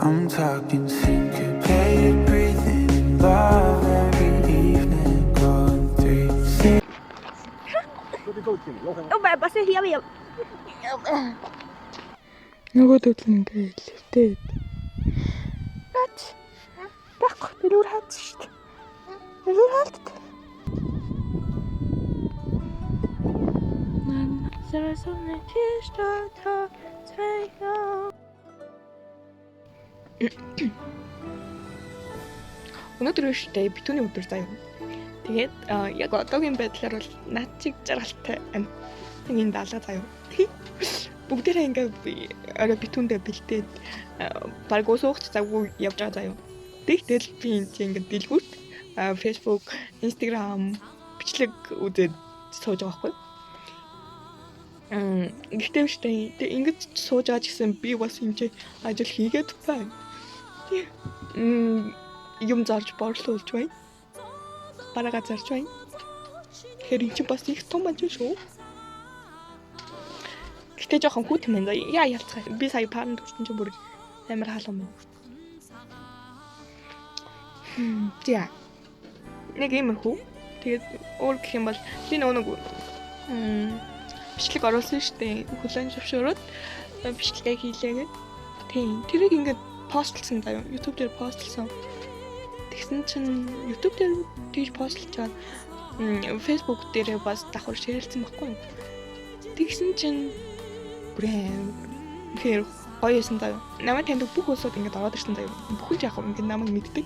I'm talking syncopated breathing in love every evening. Going 3, 6. Ông bà sẽ hiểu hiểu. Нөгөөдөл нь ингээ хэлвтэй. Наач. Байхгүй би нүр хаац шүү дээ. Нүр хаалт. Сарасны чишта цайга. Өнөөдөр өштэй битүүний өдөр заяа. Тэгээд яг одоогийн байдлаар бол наад чиг жаргалтай байна. Тэнийг даалга заяа. Бүгдээрээ ингээ орой битүүндээ бэлдээд баг уусуугч завгүй явж байгаа заяа. Тэгтэл би ингээ дэлгүүрт Facebook, Instagram бичлэг үзээд сууж байгаа байхгүй. Гэхдээ штэ ингэж сууж байгаа ч гэсэн би бас энэ ажил хийгээд байна. Юм зарж борлуулж байна. Барага зарж байна. Тэгэхээр энэ ч бас их том ажил шүү. Гэтэ жоохон хүүт юм байна. Яа ялцгаа. Би сая паранд хүрсэн чинь бүр амар хаалгам. За. Нэг юм хүү. Тэгээд өөр гэх юм бол би нэг бичлэг оруулсан штэ. Хүлэн зөвшөөрөөд бичлэгээ хийлээгээд. Тийм. Тэрийг ингээд постлсан даа. YouTube дээр постлсан. Тэгсэн чинь YouTube дээр тийж постлчаад Facebook дээр бас давхар ширэлцсэн байхгүй юу? Тэгсэн чинь хэр гоёсэн даа. Намайг таньдаг бүх улсууд ингээд ороод ирсэн даа. Бүхэн ч яг ингээд намайг мэддэг.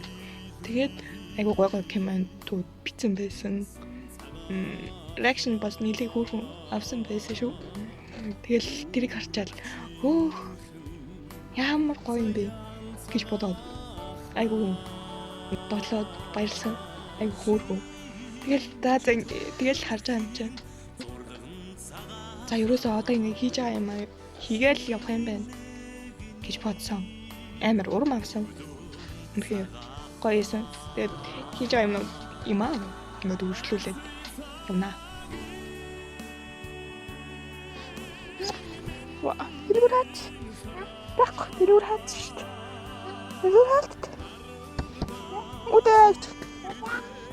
Тэгээд айгу гой комментууд бичсэн байсан. Реакшн бас нийлээ хөөрхөн авсан байсан шүү. Тэгэл тэрийг харчаал ямар гоё юм бэ гэж бодоод айгу долоод баярлсан. Айгу хөөрхөн. Тэгэл харж байгаа юм чинь. За ерөөсөө одоо ингэ хийж байгаа юм аа хийгээл явах юм байна гэж бодсон. Амар урам авсан. Үнэхээр гоёсэн. Тэгээд хийж байгаа юм аа ингээд үргэлжлүүлээд явна. Ваа, тэрүүраач. Байхгүй, тэрүүраач шүү дээ. Тэрүүраач. Удаач.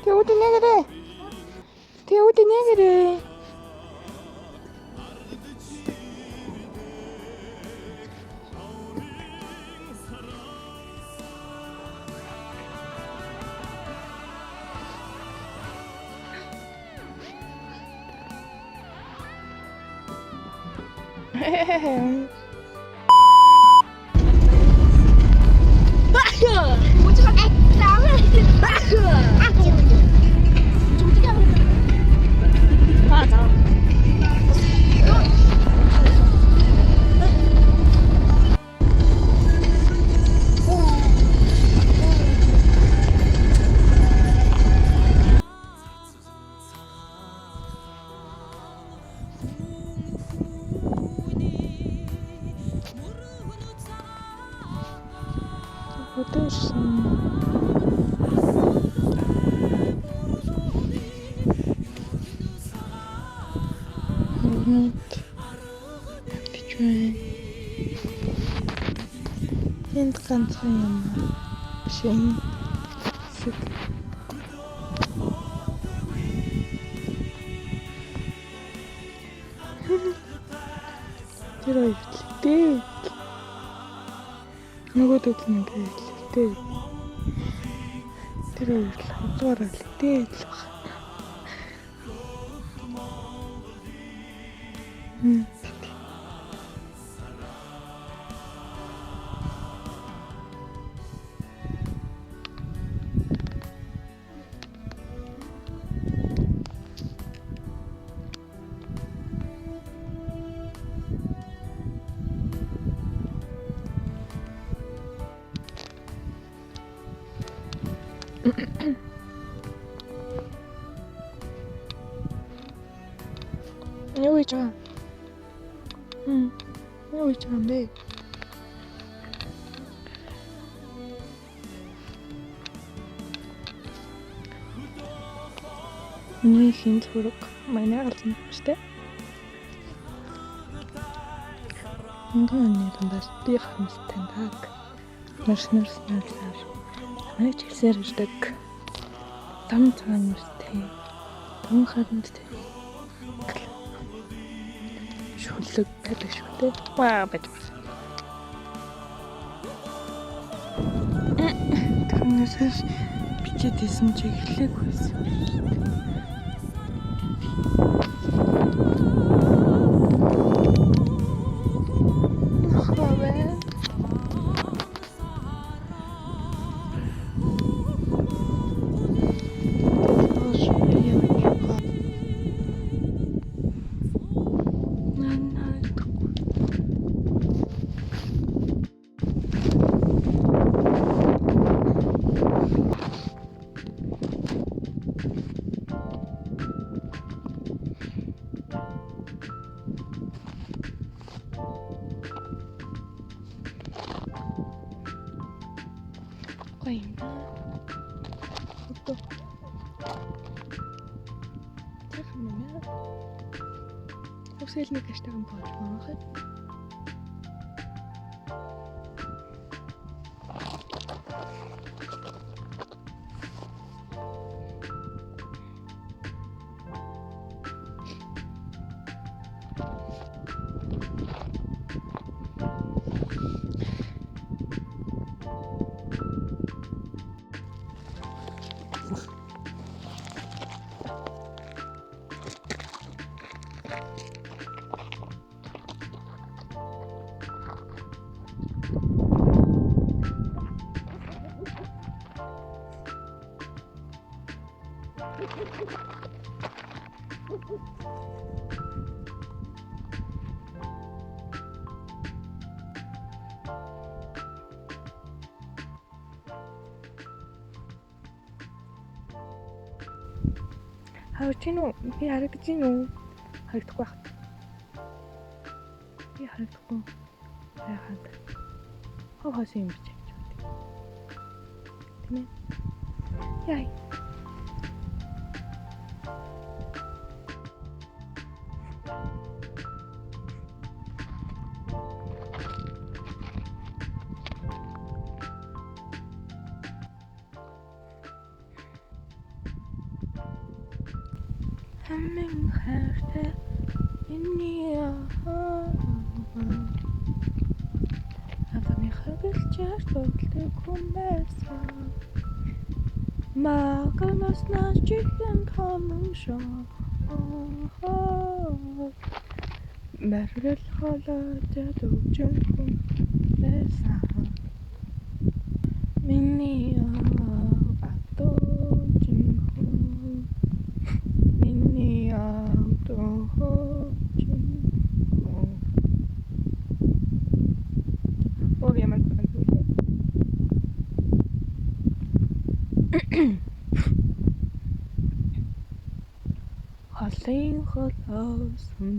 Тэудинэгэрээ. Энд ганцхан юм шин тэр ойлтой нөгөөдөл нь байлтай тэр ойл хавцааралтай л байна. Юу хийж байгаа? Юу хийж байгаа юм бэ? Миний хинт хөрөг манай галзан штэ. Ингээд нэрэн бас би хамт таньдаг. Нэрс. Намайг чилсээр ирдэг. Дам цагаан нэртэй. Дам харантай. Шүлэг байдаг шүү дээ. Ваа бат. Тэрнээс бичээд исэн чи эхлэх байсан. Гоё юм да. Фото. Тэр хэмээн. Өсөлний хэштаг юм болж байгаа. Харагдчихэв үү? Би харагдаж байна уу? Харагдахгүй байх. Би харагдахгүй. Яагаад? Хоосон юм биш. Тийм ээ. Яй. Хамин хайртай миний Адами хагалчаар тоглодог хүн байсан Маганаас наш чихэн камэн шоо Мэрэл холоод ядогчэн хүн байсан Миний Холын холоосон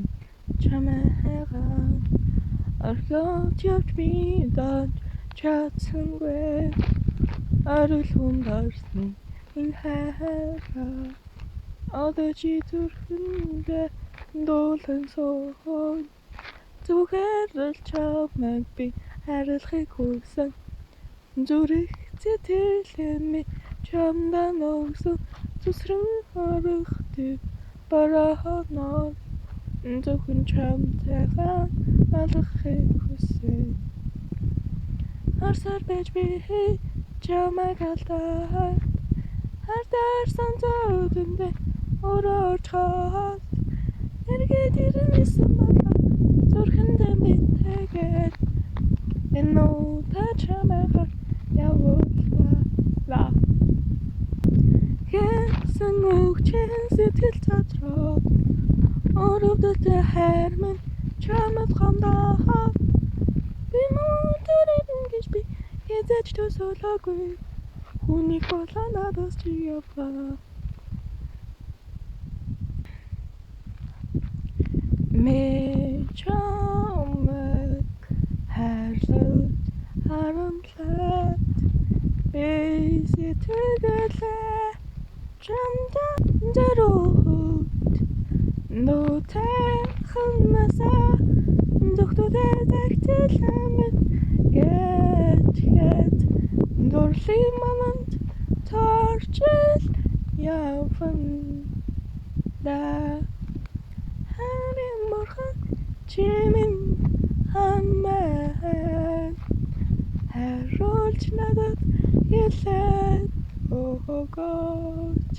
чамайгаа орхиод явж би дад чадсангүй арил хүндарсны энэ хайраа одоо чи зүрхэндээ дуулан суух зүгээр л чамайг би харилахыг хүсэн зүрх зэтэлэн чамдаа ногсон зүсрэн хорохтой барахнаа зөвхөн чамтайгаа алхахыг хүсэн Харсаар байж би чамайг алдаад хардаарсан зөөдөндөө өрөөр чад эргээд ирнэсэн болоо зүрхэндээ битээгээд энэ та чамайгаар явууллаа Хэсэн өгчэн сэтгэл задраа Өрөвдөдөө хайр минь чамд гомдоо Би мөнтөрэн гэж би хязгаарч төсөөлөөгүй Хүнийг болоо надаас чи яваа Мэ чамайг хайрлаж харамтлаад Би сэтгэлээ чамдаа зарууд Нутахнасаа зөвхөн загтлэмэд гэж Every moment torches явна. Харин морхон чимэн хамаа харуулж надад ялаад өгөөч.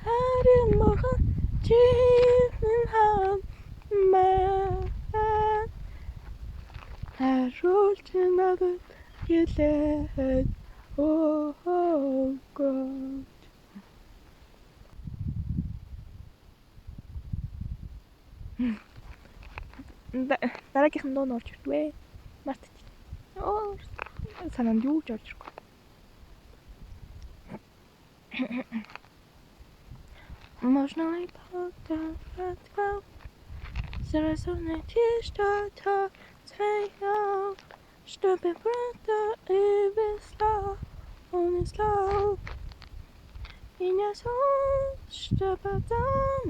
Харин морхон чимэн хамаа харуулж надад ялаад өгөөч. Дараагийнх нь дуу нь орж ирвэ. Мартчих. Оо санаанд юу ч орж ирэхгүй. Можно ли подавать заразонное чистота твоя, чтобы правда и весла унесла меня сон, чтобы там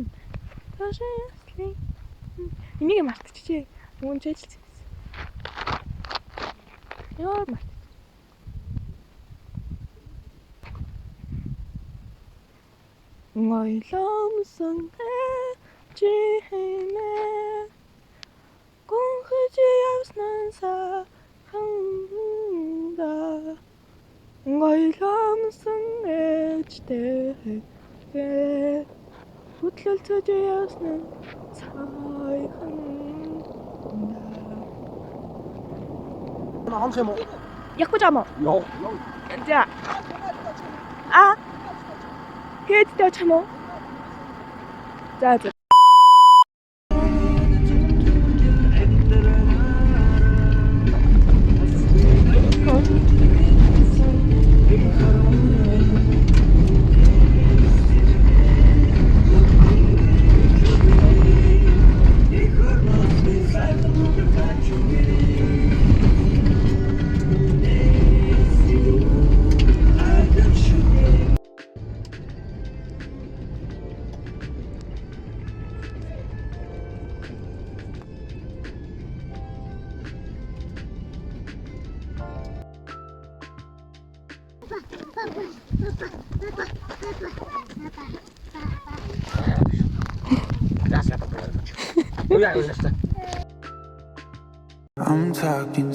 даже если энийг мартчихжээ. Мөн ч ажиллаж байсан. Яа март. Ngoйломсон чимээ гонхож явсан саханда ngoйломсон ээжтэй хөдлөлцөж явсан цайхан 한 세모. 약보자모. 요. 자. 아. 헤드도 참어. 자. I'm talking